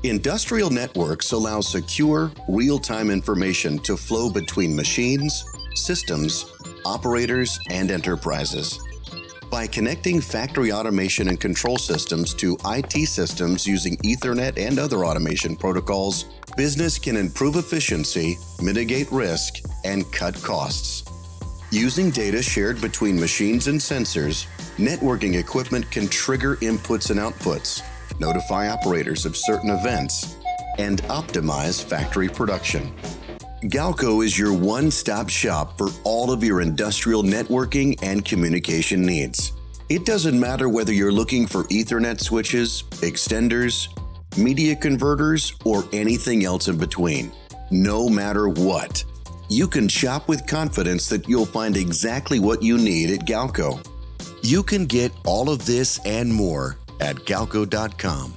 Industrial networks allow secure, real-time information to flow between machines, systems, operators, and enterprises. By connecting factory automation and control systems to IT systems using Ethernet and other automation protocols, business can improve efficiency, mitigate risk, and cut costs. Using data shared between machines and sensors, networking equipment can trigger inputs and outputs, notify operators of certain events, and optimize factory production. Galco is your one-stop shop for all of your industrial networking and communication needs. It doesn't matter whether you're looking for Ethernet switches, extenders, media converters, or anything else in between. No matter what, you can shop with confidence that you'll find exactly what you need at Galco. You can get all of this and more at galco.com.